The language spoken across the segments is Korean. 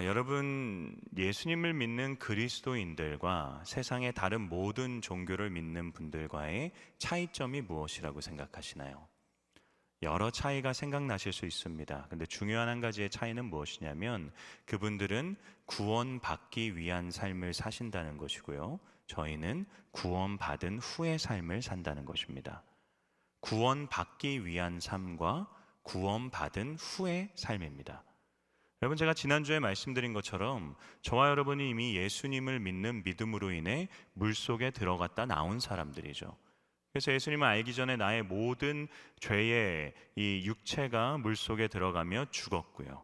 여러분, 예수님을 믿는 그리스도인들과 세상의 다른 모든 종교를 믿는 분들과의 차이점이 무엇이라고 생각하시나요? 여러 차이가 생각나실 수 있습니다. 근데 중요한 한 가지의 차이는 무엇이냐면 그분들은 구원받기 위한 삶을 사신다는 것이고요. 저희는 구원받은 후의 삶을 산다는 것입니다. 구원받기 위한 삶과 구원받은 후의 삶입니다. 여러분, 제가 지난주에 말씀드린 것처럼 저와 여러분이 이미 예수님을 믿는 믿음으로 인해 물속에 들어갔다 나온 사람들이죠. 그래서 예수님을 알기 전에 나의 모든 죄의 이 육체가 물속에 들어가며 죽었고요.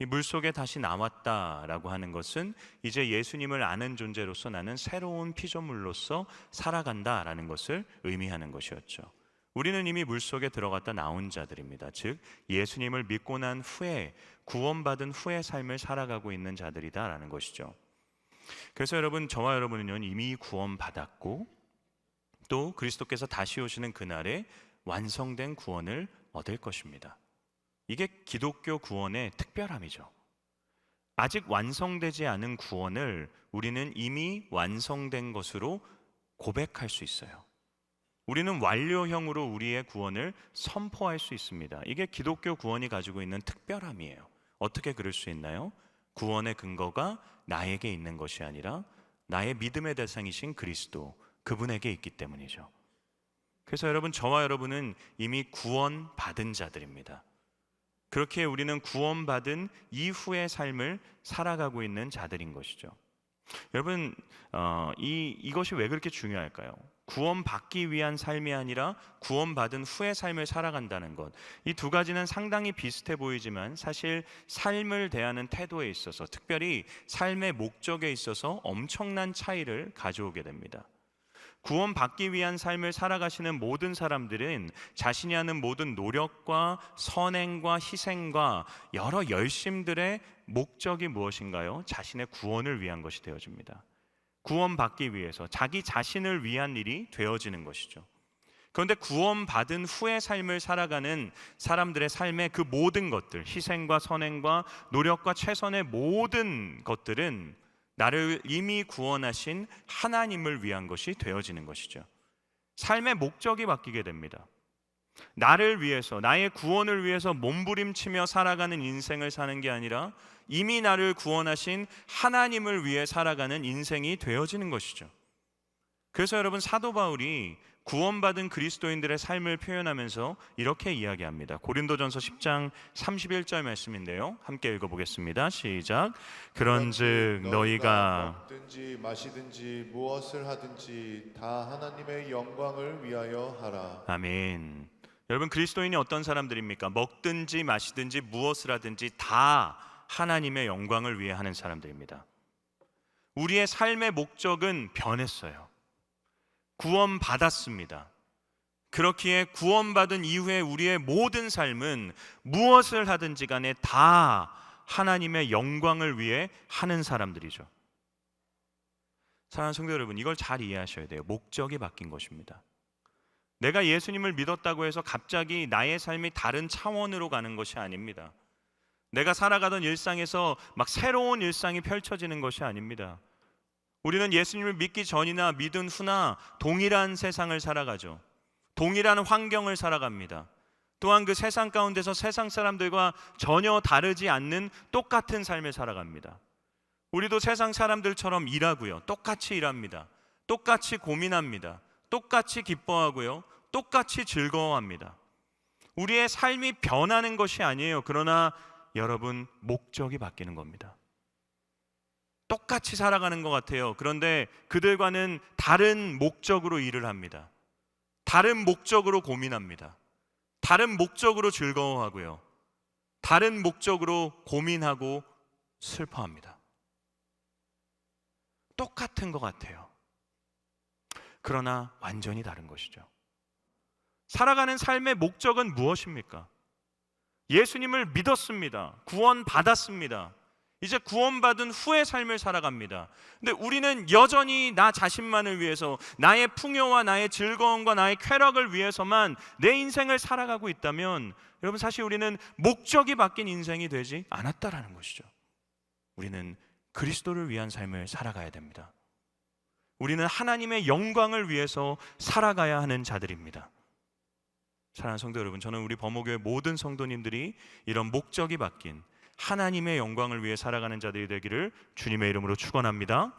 이 물속에 다시 나왔다라고 하는 것은 이제 예수님을 아는 존재로서 나는 새로운 피조물로서 살아간다라는 것을 의미하는 것이었죠. 우리는 이미 물속에 들어갔다 나온 자들입니다. 즉 예수님을 믿고 난 후에 구원받은 후의 삶을 살아가고 있는 자들이다라는 것이죠. 그래서 여러분, 저와 여러분은 이미 구원받았고 또 그리스도께서 다시 오시는 그날에 완성된 구원을 얻을 것입니다. 이게 기독교 구원의 특별함이죠. 아직 완성되지 않은 구원을 우리는 이미 완성된 것으로 고백할 수 있어요. 우리는 완료형으로 우리의 구원을 선포할 수 있습니다. 이게 기독교 구원이 가지고 있는 특별함이에요. 어떻게 그럴 수 있나요? 구원의 근거가 나에게 있는 것이 아니라 나의 믿음의 대상이신 그리스도, 그분에게 있기 때문이죠. 그래서 여러분, 저와 여러분은 이미 구원받은 자들입니다. 그렇게 우리는 구원받은 이후의 삶을 살아가고 있는 자들인 것이죠. 여러분, 이것이 왜 그렇게 중요할까요? 구원받기 위한 삶이 아니라 구원받은 후의 삶을 살아간다는 것, 이 두 가지는 상당히 비슷해 보이지만 사실 삶을 대하는 태도에 있어서, 특별히 삶의 목적에 있어서 엄청난 차이를 가져오게 됩니다. 구원받기 위한 삶을 살아가시는 모든 사람들은 자신이 하는 모든 노력과 선행과 희생과 여러 열심들의 목적이 무엇인가요? 자신의 구원을 위한 것이 되어집니다. 구원받기 위해서 자기 자신을 위한 일이 되어지는 것이죠. 그런데 구원받은 후의 삶을 살아가는 사람들의 삶의 그 모든 것들, 희생과 선행과 노력과 최선의 모든 것들은 나를 이미 구원하신 하나님을 위한 것이 되어지는 것이죠. 삶의 목적이 바뀌게 됩니다. 나를 위해서, 나의 구원을 위해서 몸부림치며 살아가는 인생을 사는 게 아니라 이미 나를 구원하신 하나님을 위해 살아가는 인생이 되어지는 것이죠. 그래서 여러분, 사도 바울이 구원받은 그리스도인들의 삶을 표현하면서 이렇게 이야기합니다. 고린도전서 10장 31절 말씀인데요, 함께 읽어보겠습니다. 시작. 그런즉 너희가 먹든지 마시든지 무엇을 하든지 다 하나님의 영광을 위하여 하라. 아멘. 여러분, 그리스도인이 어떤 사람들입니까? 먹든지 마시든지 무엇을 하든지 다 하나님의 영광을 위해 하는 사람들입니다. 우리의 삶의 목적은 변했어요. 구원받았습니다. 그렇기에 구원받은 이후에 우리의 모든 삶은 무엇을 하든지 간에 다 하나님의 영광을 위해 하는 사람들이죠. 사랑하는 성도 여러분, 이걸 잘 이해하셔야 돼요. 목적이 바뀐 것입니다. 내가 예수님을 믿었다고 해서 갑자기 나의 삶이 다른 차원으로 가는 것이 아닙니다. 내가 살아가던 일상에서 막 새로운 일상이 펼쳐지는 것이 아닙니다. 우리는 예수님을 믿기 전이나 믿은 후나 동일한 세상을 살아가죠. 동일한 환경을 살아갑니다. 또한 그 세상 가운데서 세상 사람들과 전혀 다르지 않는 똑같은 삶을 살아갑니다. 우리도 세상 사람들처럼 일하고요. 똑같이 일합니다. 똑같이 고민합니다. 똑같이 기뻐하고요. 똑같이 즐거워합니다. 우리의 삶이 변하는 것이 아니에요. 그러나 여러분, 목적이 바뀌는 겁니다. 똑같이 살아가는 것 같아요. 그런데 그들과는 다른 목적으로 일을 합니다. 다른 목적으로 고민합니다. 다른 목적으로 즐거워하고요. 다른 목적으로 고민하고 슬퍼합니다. 똑같은 것 같아요. 그러나 완전히 다른 것이죠. 살아가는 삶의 목적은 무엇입니까? 예수님을 믿었습니다. 구원받았습니다. 이제 구원받은 후의 삶을 살아갑니다. 근데 우리는 여전히 나 자신만을 위해서, 나의 풍요와 나의 즐거움과 나의 쾌락을 위해서만 내 인생을 살아가고 있다면 여러분, 사실 우리는 목적이 바뀐 인생이 되지 않았다라는 것이죠. 우리는 그리스도를 위한 삶을 살아가야 됩니다. 우리는 하나님의 영광을 위해서 살아가야 하는 자들입니다. 사랑하는 성도 여러분, 저는 우리 범호교회 모든 성도님들이 이런 목적이 바뀐 하나님의 영광을 위해 살아가는 자들이 되기를 주님의 이름으로 축원합니다.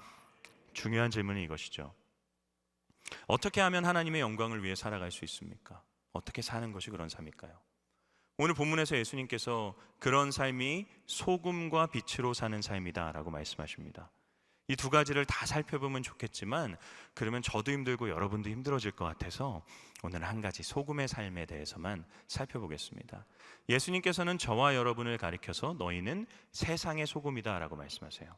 중요한 질문은 이것이죠. 어떻게 하면 하나님의 영광을 위해 살아갈 수 있습니까? 어떻게 사는 것이 그런 삶일까요? 오늘 본문에서 예수님께서 그런 삶이 소금과 빛으로 사는 삶이다 라고 말씀하십니다. 이 두 가지를 다 살펴보면 좋겠지만 그러면 저도 힘들고 여러분도 힘들어질 것 같아서 오늘 한 가지 소금의 삶에 대해서만 살펴보겠습니다. 예수님께서는 저와 여러분을 가리켜서 너희는 세상의 소금이다 라고 말씀하세요.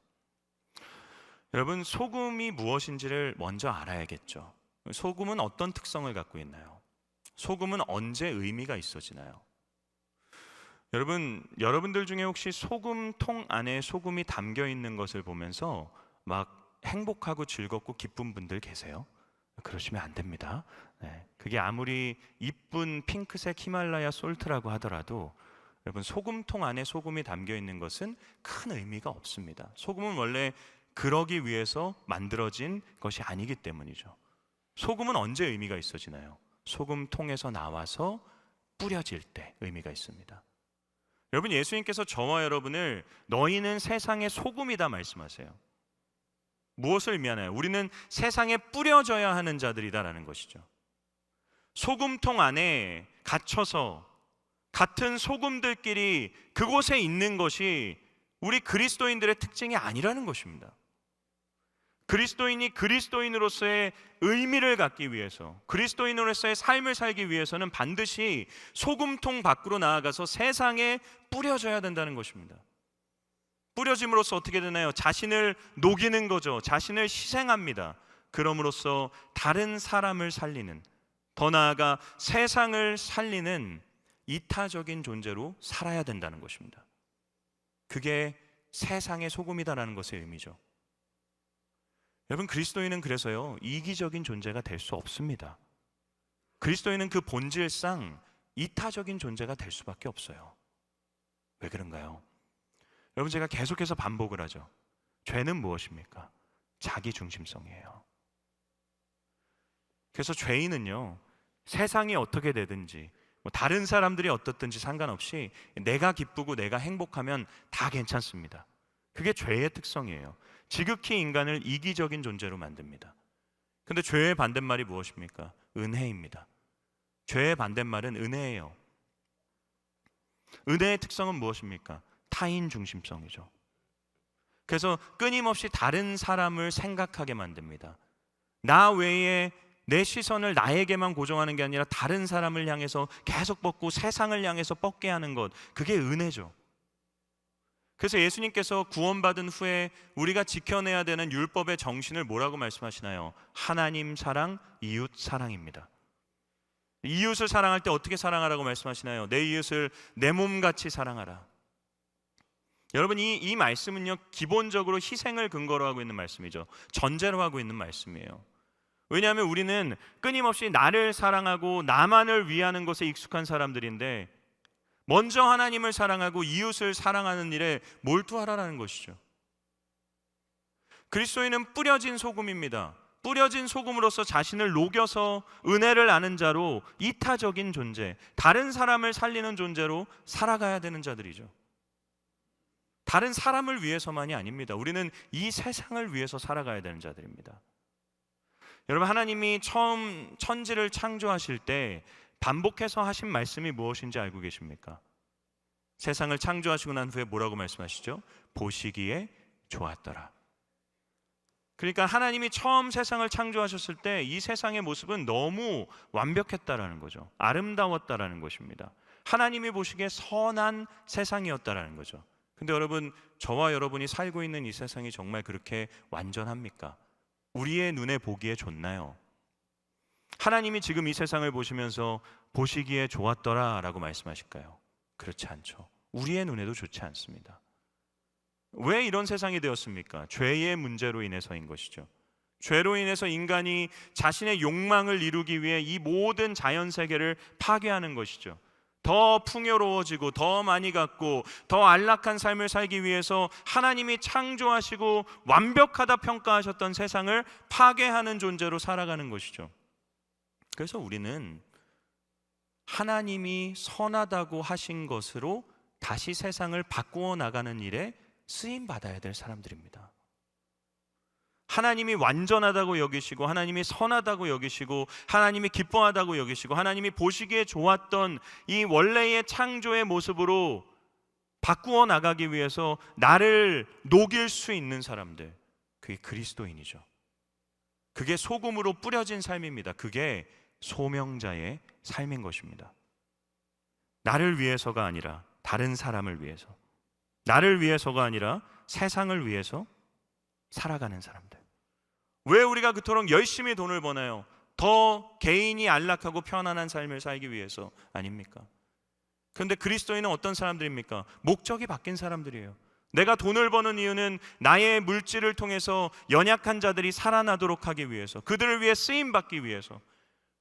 여러분, 소금이 무엇인지를 먼저 알아야겠죠. 소금은 어떤 특성을 갖고 있나요? 소금은 언제 의미가 있어지나요? 여러분들 중에 혹시 소금통 안에 소금이 담겨 있는 것을 보면서 막 행복하고 즐겁고 기쁜 분들 계세요? 그러시면 안 됩니다. 그게 아무리 이쁜 핑크색 히말라야 솔트라고 하더라도 여러분, 소금통 안에 소금이 담겨 있는 것은 큰 의미가 없습니다. 소금은 원래 그러기 위해서 만들어진 것이 아니기 때문이죠. 소금은 언제 의미가 있어지나요? 소금통에서 나와서 뿌려질 때 의미가 있습니다. 여러분, 예수님께서 저와 여러분을 너희는 세상의 소금이다 말씀하세요. 무엇을 의미하나요? 우리는 세상에 뿌려져야 하는 자들이다라는 것이죠. 소금통 안에 갇혀서 같은 소금들끼리 그곳에 있는 것이 우리 그리스도인들의 특징이 아니라는 것입니다. 그리스도인이 그리스도인으로서의 의미를 갖기 위해서, 그리스도인으로서의 삶을 살기 위해서는 반드시 소금통 밖으로 나아가서 세상에 뿌려져야 된다는 것입니다. 뿌려짐으로써 어떻게 되나요? 자신을 녹이는 거죠. 자신을 희생합니다. 그럼으로써 다른 사람을 살리는, 더 나아가 세상을 살리는 이타적인 존재로 살아야 된다는 것입니다. 그게 세상의 소금이다라는 것의 의미죠. 여러분, 그리스도인은 그래서요, 이기적인 존재가 될 수 없습니다. 그리스도인은 그 본질상 이타적인 존재가 될 수밖에 없어요. 왜 그런가요? 여러분, 제가 계속해서 반복을 하죠. 죄는 무엇입니까? 자기중심성이에요. 그래서 죄인은요, 세상이 어떻게 되든지 다른 사람들이 어떻든지 상관없이 내가 기쁘고 내가 행복하면 다 괜찮습니다. 그게 죄의 특성이에요. 지극히 인간을 이기적인 존재로 만듭니다. 근데 죄의 반대말이 무엇입니까? 은혜입니다. 죄의 반대말은 은혜예요. 은혜의 특성은 무엇입니까? 타인 중심성이죠. 그래서 끊임없이 다른 사람을 생각하게 만듭니다. 나 외에 내 시선을 나에게만 고정하는 게 아니라 다른 사람을 향해서 계속 뻗고 세상을 향해서 뻗게 하는 것, 그게 은혜죠. 그래서 예수님께서 구원받은 후에 우리가 지켜내야 되는 율법의 정신을 뭐라고 말씀하시나요? 하나님 사랑, 이웃 사랑입니다. 이웃을 사랑할 때 어떻게 사랑하라고 말씀하시나요? 내 이웃을 내 몸같이 사랑하라. 여러분, 이 말씀은요, 기본적으로 희생을 근거로 하고 있는 말씀이죠. 전제로 하고 있는 말씀이에요. 왜냐하면 우리는 끊임없이 나를 사랑하고 나만을 위하는 것에 익숙한 사람들인데, 먼저 하나님을 사랑하고 이웃을 사랑하는 일에 몰두하라는 것이죠. 그리스도인은 뿌려진 소금입니다. 뿌려진 소금으로서 자신을 녹여서 은혜를 아는 자로 이타적인 존재, 다른 사람을 살리는 존재로 살아가야 되는 자들이죠. 다른 사람을 위해서만이 아닙니다. 우리는 이 세상을 위해서 살아가야 되는 자들입니다. 여러분, 하나님이 처음 천지를 창조하실 때 반복해서 하신 말씀이 무엇인지 알고 계십니까? 세상을 창조하시고 난 후에 뭐라고 말씀하시죠? 보시기에 좋았더라. 그러니까 하나님이 처음 세상을 창조하셨을 때 이 세상의 모습은 너무 완벽했다라는 거죠. 아름다웠다라는 것입니다. 하나님이 보시기에 선한 세상이었다라는 거죠. 근데 여러분, 저와 여러분이 살고 있는 이 세상이 정말 그렇게 완전합니까? 우리의 눈에 보기에 좋나요? 하나님이 지금 이 세상을 보시면서 보시기에 좋았더라 라고 말씀하실까요? 그렇지 않죠. 우리의 눈에도 좋지 않습니다. 왜 이런 세상이 되었습니까? 죄의 문제로 인해서인 것이죠. 죄로 인해서 인간이 자신의 욕망을 이루기 위해 이 모든 자연 세계를 파괴하는 것이죠. 더 풍요로워지고 더 많이 갖고 더 안락한 삶을 살기 위해서 하나님이 창조하시고 완벽하다 평가하셨던 세상을 파괴하는 존재로 살아가는 것이죠. 그래서 우리는 하나님이 선하다고 하신 것으로 다시 세상을 바꾸어 나가는 일에 쓰임 받아야 될 사람들입니다. 하나님이 완전하다고 여기시고 하나님이 선하다고 여기시고 하나님이 기뻐하다고 여기시고 하나님이 보시기에 좋았던 이 원래의 창조의 모습으로 바꾸어 나가기 위해서 나를 녹일 수 있는 사람들, 그게 그리스도인이죠. 그게 소금으로 뿌려진 삶입니다. 그게 소명자의 삶인 것입니다. 나를 위해서가 아니라 다른 사람을 위해서, 나를 위해서가 아니라 세상을 위해서 살아가는 사람들. 왜 우리가 그토록 열심히 돈을 버나요? 더 개인이 안락하고 편안한 삶을 살기 위해서 아닙니까? 그런데 그리스도인은 어떤 사람들입니까? 목적이 바뀐 사람들이에요. 내가 돈을 버는 이유는 나의 물질을 통해서 연약한 자들이 살아나도록 하기 위해서, 그들을 위해 쓰임받기 위해서,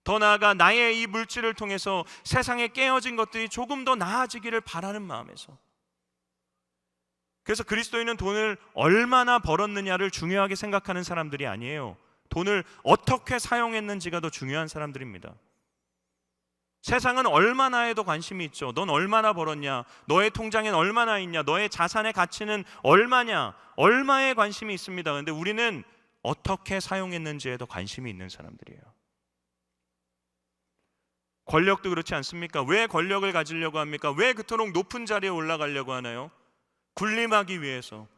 더 나아가 나의 이 물질을 통해서 세상에 깨어진 것들이 조금 더 나아지기를 바라는 마음에서. 그래서 그리스도인은 돈을 얼마나 벌었느냐를 중요하게 생각하는 사람들이 아니에요. 돈을 어떻게 사용했는지가 더 중요한 사람들입니다. 세상은 얼마나에 더 관심이 있죠. 넌 얼마나 벌었냐, 너의 통장엔 얼마나 있냐, 너의 자산의 가치는 얼마냐, 얼마에 관심이 있습니다. 그런데 우리는 어떻게 사용했는지에 더 관심이 있는 사람들이에요. 권력도 그렇지 않습니까? 왜 권력을 가지려고 합니까? 왜 그토록 높은 자리에 올라가려고 하나요? 군림하기 위해서,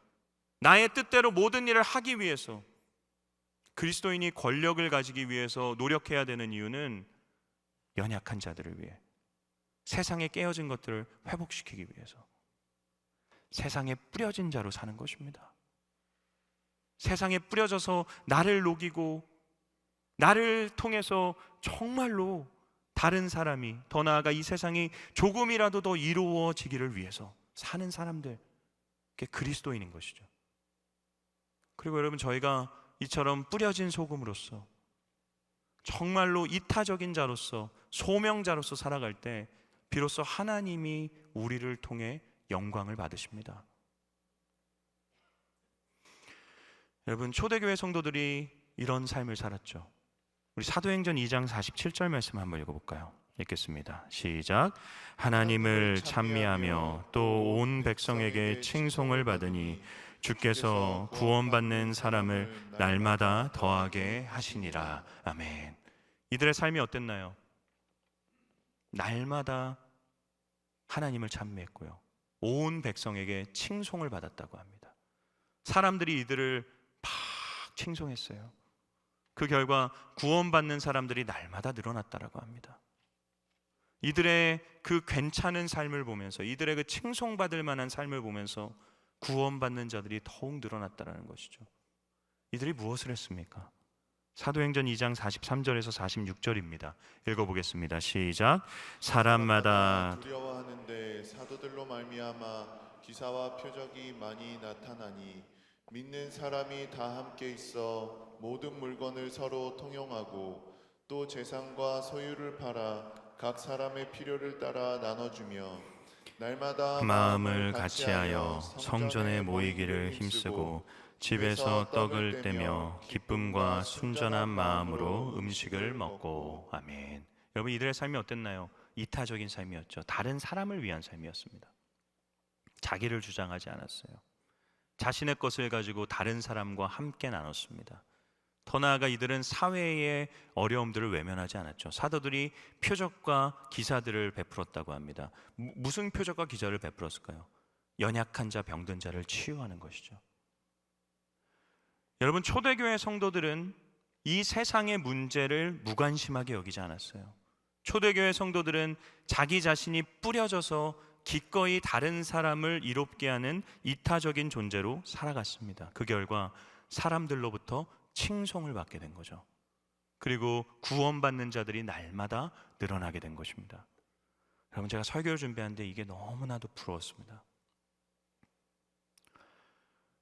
나의 뜻대로 모든 일을 하기 위해서. 그리스도인이 권력을 가지기 위해서 노력해야 되는 이유는 연약한 자들을 위해, 세상에 깨어진 것들을 회복시키기 위해서, 세상에 뿌려진 자로 사는 것입니다. 세상에 뿌려져서 나를 녹이고 나를 통해서 정말로 다른 사람이, 더 나아가 이 세상이 조금이라도 더 이루어지기를 위해서 사는 사람들, 그게 그리스도인인 것이죠. 그리고 여러분, 저희가 이처럼 뿌려진 소금으로서 정말로 이타적인 자로서 소명자로서 살아갈 때 비로소 하나님이 우리를 통해 영광을 받으십니다. 여러분, 초대교회 성도들이 이런 삶을 살았죠. 우리 사도행전 2장 47절 말씀 한번 읽어볼까요? 읽겠습니다. 시작. 하나님을 찬미하며 또 온 백성에게 칭송을 받으니 주께서 구원받는 사람을 날마다 더하게 하시니라. 아멘. 이들의 삶이 어땠나요? 날마다 하나님을 찬미했고요, 온 백성에게 칭송을 받았다고 합니다. 사람들이 이들을 막 칭송했어요. 그 결과 구원받는 사람들이 날마다 늘어났다라고 합니다. 이들의 그 괜찮은 삶을 보면서, 이들의 그 칭송받을 만한 삶을 보면서 구원받는 자들이 더욱 늘어났다라는 것이죠. 이들이 무엇을 했습니까? 사도행전 2장 43절에서 46절입니다. 읽어보겠습니다. 시작. 사람마다 두려워하는데 사도들로 말미암아 기사와 표적이 많이 나타나니 믿는 사람이 다 함께 있어 모든 물건을 서로 통용하고 또 재산과 소유를 팔아 각 사람의 필요를 따라 나눠주며 날마다 마음을 같이하여 성전에 모이기를 힘쓰고 집에서 떡을 떼며 기쁨과 순전한 마음으로 음식을 먹고. 아멘. 여러분, 이들의 삶이 어땠나요? 이타적인 삶이었죠. 다른 사람을 위한 삶이었습니다. 자기를 주장하지 않았어요. 자신의 것을 가지고 다른 사람과 함께 나눴습니다. 더 나아가 이들은 사회의 어려움들을 외면하지 않았죠. 사도들이 표적과 기사들을 베풀었다고 합니다. 무슨 표적과 기사를 베풀었을까요? 연약한 자, 병든 자를 치유하는 것이죠. 여러분, 초대교회 성도들은 이 세상의 문제를 무관심하게 여기지 않았어요. 초대교회 성도들은 자기 자신이 뿌려져서 기꺼이 다른 사람을 이롭게 하는 이타적인 존재로 살아갔습니다. 그 결과 사람들로부터 칭송을 받게 된 거죠. 그리고 구원받는 자들이 날마다 늘어나게 된 것입니다. 여러분, 제가 설교를 준비하는데 이게 너무나도 부러웠습니다.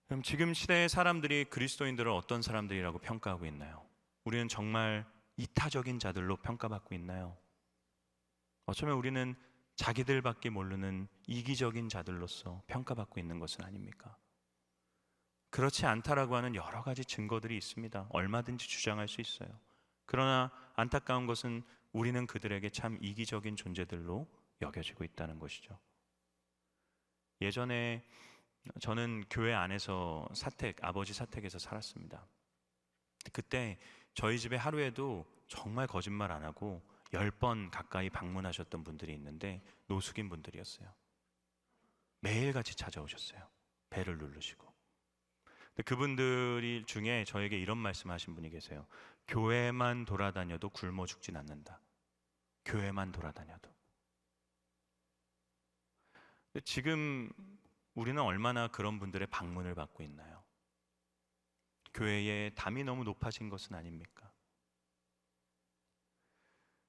그럼 지금 시대의 사람들이 그리스도인들을 어떤 사람들이라고 평가하고 있나요? 우리는 정말 이타적인 자들로 평가받고 있나요? 어쩌면 우리는 자기들밖에 모르는 이기적인 자들로서 평가받고 있는 것은 아닙니까? 그렇지 않다라고 하는 여러 가지 증거들이 있습니다. 얼마든지 주장할 수 있어요. 그러나 안타까운 것은 우리는 그들에게 참 이기적인 존재들로 여겨지고 있다는 것이죠. 예전에 저는 교회 안에서 아버지 사택에서 살았습니다. 그때 저희 집에 하루에도 정말 거짓말 안 하고 10번 가까이 방문하셨던 분들이 있는데 노숙인 분들이었어요. 매일같이 찾아오셨어요. 배를 누르시고. 근데 그분들 중에 저에게 이런 말씀하신 분이 계세요. 교회만 돌아다녀도 굶어 죽진 않는다. 교회만 돌아다녀도. 근데 지금 우리는 얼마나 그런 분들의 방문을 받고 있나요? 교회의 담이 너무 높아진 것은 아닙니까?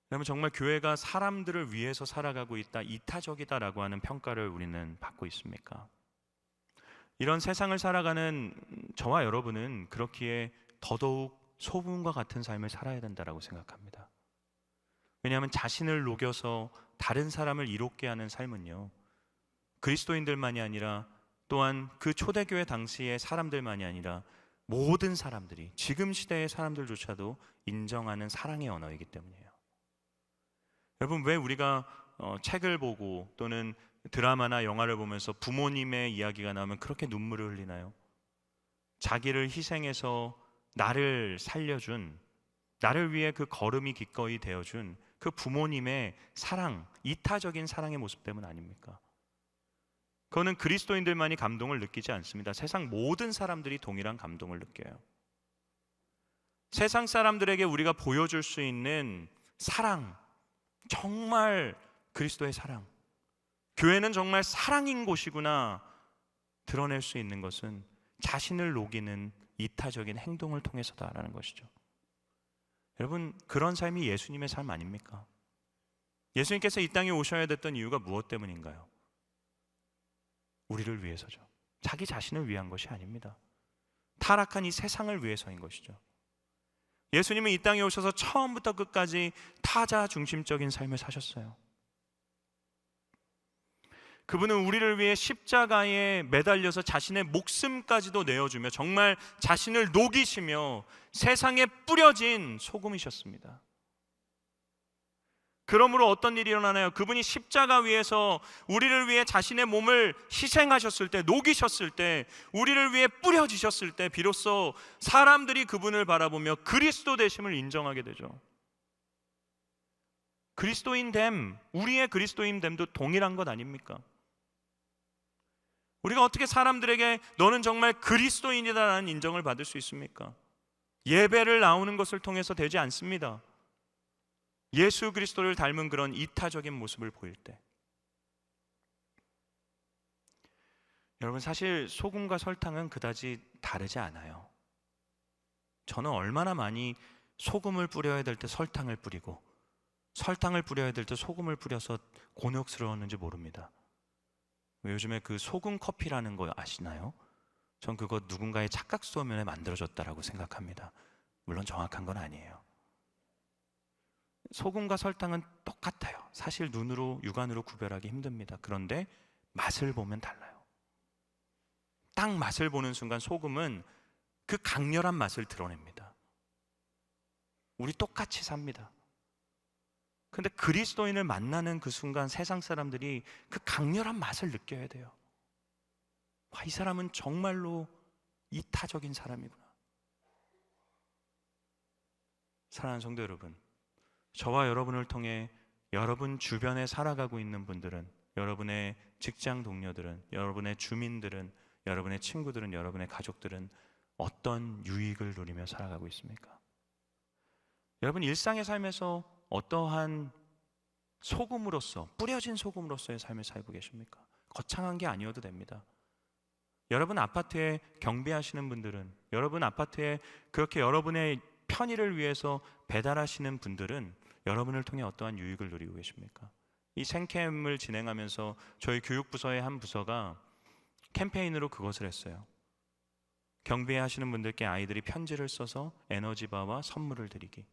그러면 정말 교회가 사람들을 위해서 살아가고 있다, 이타적이다라고 하는 평가를 우리는 받고 있습니까? 이런 세상을 살아가는 저와 여러분은 그렇기에 더더욱 소금과 같은 삶을 살아야 된다고 생각합니다. 왜냐하면 자신을 녹여서 다른 사람을 이롭게 하는 삶은요, 그리스도인들만이 아니라 또한 그 초대교회 당시의 사람들만이 아니라 모든 사람들이, 지금 시대의 사람들조차도 인정하는 사랑의 언어이기 때문이에요. 여러분, 왜 우리가 책을 보고 또는 드라마나 영화를 보면서 부모님의 이야기가 나오면 그렇게 눈물을 흘리나요? 자기를 희생해서 나를 살려준, 나를 위해 그 걸음이 기꺼이 되어준 그 부모님의 사랑, 이타적인 사랑의 모습 때문 아닙니까? 그거는 그리스도인들만이 감동을 느끼지 않습니다. 세상 모든 사람들이 동일한 감동을 느껴요. 세상 사람들에게 우리가 보여줄 수 있는 사랑, 정말 그리스도의 사랑, 교회는 정말 사랑인 곳이구나 드러낼 수 있는 것은 자신을 녹이는 이타적인 행동을 통해서다라는 것이죠. 여러분, 그런 삶이 예수님의 삶 아닙니까? 예수님께서 이 땅에 오셔야 됐던 이유가 무엇 때문인가요? 우리를 위해서죠. 자기 자신을 위한 것이 아닙니다. 타락한 이 세상을 위해서인 것이죠. 예수님은 이 땅에 오셔서 처음부터 끝까지 타자 중심적인 삶을 사셨어요. 그분은 우리를 위해 십자가에 매달려서 자신의 목숨까지도 내어주며 정말 자신을 녹이시며 세상에 뿌려진 소금이셨습니다. 그러므로 어떤 일이 일어나나요? 그분이 십자가 위에서 우리를 위해 자신의 몸을 희생하셨을 때, 녹이셨을 때, 우리를 위해 뿌려지셨을 때 비로소 사람들이 그분을 바라보며 그리스도 되심을 인정하게 되죠. 그리스도인됨, 우리의 그리스도인됨도 동일한 것 아닙니까? 우리가 어떻게 사람들에게 너는 정말 그리스도인이다라는 인정을 받을 수 있습니까? 예배를 나오는 것을 통해서 되지 않습니다. 예수 그리스도를 닮은 그런 이타적인 모습을 보일 때. 여러분, 사실 소금과 설탕은 그다지 다르지 않아요. 저는 얼마나 많이 소금을 뿌려야 될 때 설탕을 뿌리고 설탕을 뿌려야 될 때 소금을 뿌려서 곤욕스러웠는지 모릅니다. 요즘에 그 소금 커피라는 거 아시나요? 전 그거 누군가의 착각 소면에 만들어졌다라고 생각합니다. 물론 정확한 건 아니에요. 소금과 설탕은 똑같아요. 사실 눈으로, 육안으로 구별하기 힘듭니다. 그런데 맛을 보면 달라요. 딱 맛을 보는 순간 소금은 그 강렬한 맛을 드러냅니다. 우리 똑같이 삽니다. 근데 그리스도인을 만나는 그 순간 세상 사람들이 그 강렬한 맛을 느껴야 돼요. 와, 이 사람은 정말로 이타적인 사람이구나. 사랑하는 성도 여러분, 저와 여러분을 통해 여러분 주변에 살아가고 있는 분들은, 여러분의 직장 동료들은, 여러분의 주민들은, 여러분의 친구들은, 여러분의 가족들은 어떤 유익을 누리며 살아가고 있습니까? 여러분 일상의 삶에서 어떠한 소금으로서, 뿌려진 소금으로서의 삶을 살고 계십니까? 거창한 게 아니어도 됩니다. 여러분 아파트에 경비하시는 분들은, 여러분 아파트에 그렇게 여러분의 편의를 위해서 배달하시는 분들은 여러분을 통해 어떠한 유익을 누리고 계십니까? 이 생캠을 진행하면서 저희 교육부서의 한 부서가 캠페인으로 그것을 했어요. 경비하시는 분들께 아이들이 편지를 써서 에너지바와 선물을 드리기.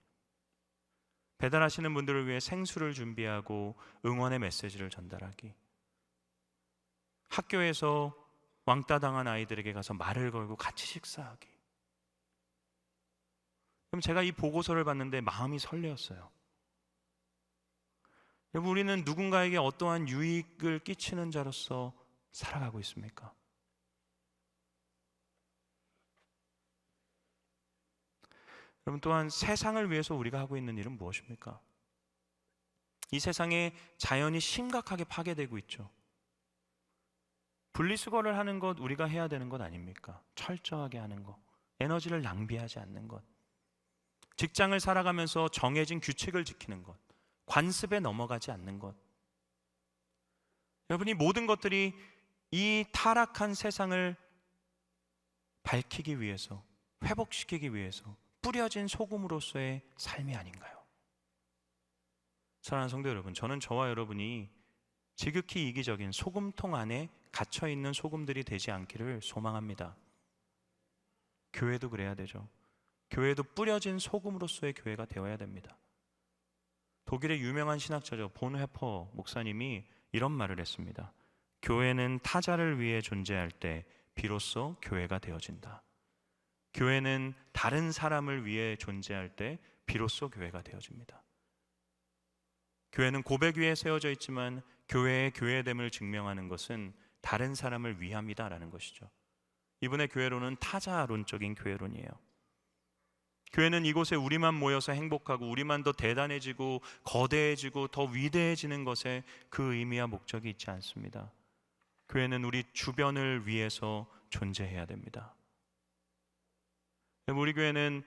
배달하시는 분들을 위해 생수를 준비하고 응원의 메시지를 전달하기, 학교에서 왕따 당한 아이들에게 가서 말을 걸고 같이 식사하기. 그럼 제가 이 보고서를 봤는데 마음이 설레었어요. 여러분, 우리는 누군가에게 어떠한 유익을 끼치는 자로서 살아가고 있습니까? 여러분, 또한 세상을 위해서 우리가 하고 있는 일은 무엇입니까? 이 세상에 자연이 심각하게 파괴되고 있죠. 분리수거를 하는 것 우리가 해야 되는 것 아닙니까? 철저하게 하는 것, 에너지를 낭비하지 않는 것, 직장을 살아가면서 정해진 규칙을 지키는 것, 관습에 넘어가지 않는 것. 여러분, 이 모든 것들이 이 타락한 세상을 밝히기 위해서, 회복시키기 위해서 뿌려진 소금으로서의 삶이 아닌가요? 사랑하는 성도 여러분, 저는 저와 여러분이 지극히 이기적인 소금통 안에 갇혀있는 소금들이 되지 않기를 소망합니다. 교회도 그래야 되죠. 교회도 뿌려진 소금으로서의 교회가 되어야 됩니다. 독일의 유명한 신학자죠, 본회퍼 목사님이 이런 말을 했습니다. 교회는 타자를 위해 존재할 때 비로소 교회가 되어진다. 교회는 다른 사람을 위해 존재할 때 비로소 교회가 되어집니다. 교회는 고백 위에 세워져 있지만 교회의 교회됨을 증명하는 것은 다른 사람을 위함이다라는 것이죠. 이분의 교회론은 타자론적인 교회론이에요. 교회는 이곳에 우리만 모여서 행복하고 우리만 더 대단해지고 거대해지고 더 위대해지는 것에 그 의미와 목적이 있지 않습니다. 교회는 우리 주변을 위해서 존재해야 됩니다. 우리 교회는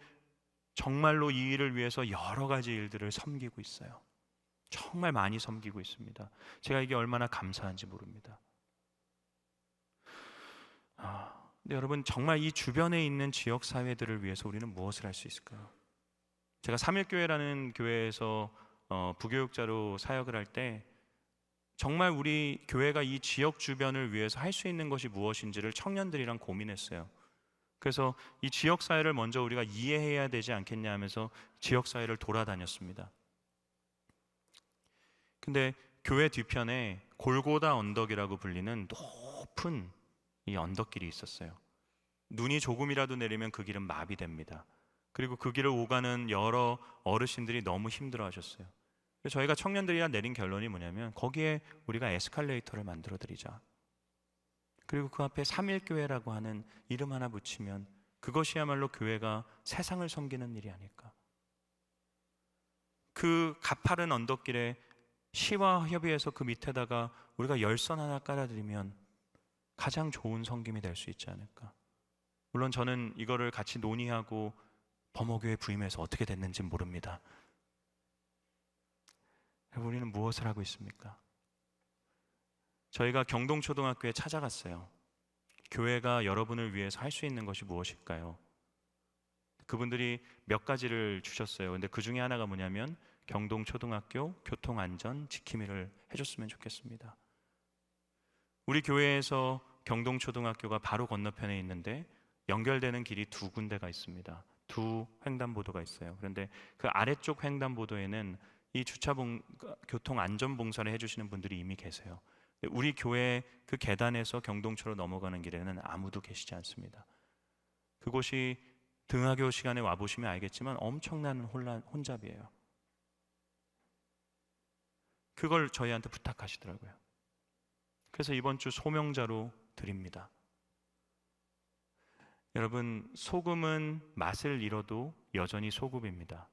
정말로 이 일을 위해서 여러 가지 일들을 섬기고 있어요. 정말 많이 섬기고 있습니다. 제가 이게 얼마나 감사한지 모릅니다. 근데 여러분, 정말 이 주변에 있는 지역 사회들을 위해서 우리는 무엇을 할 수 있을까요? 제가 삼일교회라는 교회에서 부교육자로 사역을 할 때 정말 우리 교회가 이 지역 주변을 위해서 할 수 있는 것이 무엇인지를 청년들이랑 고민했어요. 그래서 이 지역 사회를 먼저 우리가 이해해야 되지 않겠냐 하면서 지역 사회를 돌아다녔습니다. 근데 교회 뒤편에 골고다 언덕이라고 불리는 높은 이 언덕길이 있었어요. 눈이 조금이라도 내리면 그 길은 마비됩니다. 그리고 그 길을 오가는 여러 어르신들이 너무 힘들어하셨어요. 그래서 저희가 청년들이랑 내린 결론이 뭐냐면 거기에 우리가 에스컬레이터를 만들어 드리자. 그리고 그 앞에 삼일교회라고 하는 이름 하나 붙이면 그것이야말로 교회가 세상을 섬기는 일이 아닐까. 그 가파른 언덕길에 시와 협의해서 그 밑에다가 우리가 열선 하나 깔아드리면 가장 좋은 섬김이 될 수 있지 않을까. 물론 저는 이거를 같이 논의하고 범어교회 부임해서 어떻게 됐는지 모릅니다. 우리는 무엇을 하고 있습니까? 저희가 경동초등학교에 찾아갔어요. 교회가 여러분을 위해서 할 수 있는 것이 무엇일까요? 그분들이 몇 가지를 주셨어요. 근데 그 중에 하나가 뭐냐면 경동초등학교 교통안전 지킴이를 해줬으면 좋겠습니다. 우리 교회에서 경동초등학교가 바로 건너편에 있는데 연결되는 길이 두 군데가 있습니다. 두 횡단보도가 있어요. 그런데 그 아래쪽 횡단보도에는 이 교통안전봉사를 해주시는 분들이 이미 계세요. 우리 교회 그 계단에서 경동초로 넘어가는 길에는 아무도 계시지 않습니다. 그곳이 등하교 시간에 와보시면 알겠지만 엄청난 혼잡이에요. 그걸 저희한테 부탁하시더라고요. 그래서 이번 주 소명자로 드립니다. 여러분, 소금은 맛을 잃어도 여전히 소금입니다.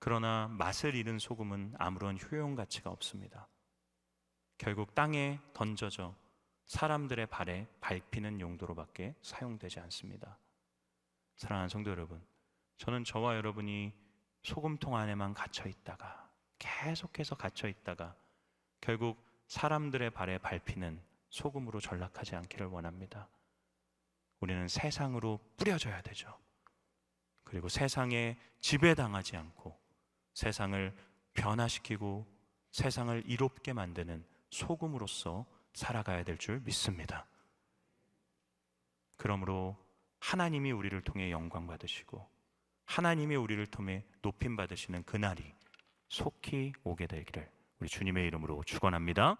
그러나 맛을 잃은 소금은 아무런 효용 가치가 없습니다. 결국 땅에 던져져 사람들의 발에 밟히는 용도로밖에 사용되지 않습니다. 사랑하는 성도 여러분, 저는 저와 여러분이 소금통 안에만 갇혀 있다가 계속해서 갇혀 있다가 결국 사람들의 발에 밟히는 소금으로 전락하지 않기를 원합니다. 우리는 세상으로 뿌려져야 되죠. 그리고 세상에 지배당하지 않고 세상을 변화시키고 세상을 이롭게 만드는 소금으로서 살아가야 될 줄 믿습니다. 그러므로 하나님이 우리를 통해 영광 받으시고 하나님이 우리를 통해 높임 받으시는 그날이 속히 오게 되기를 우리 주님의 이름으로 축원합니다.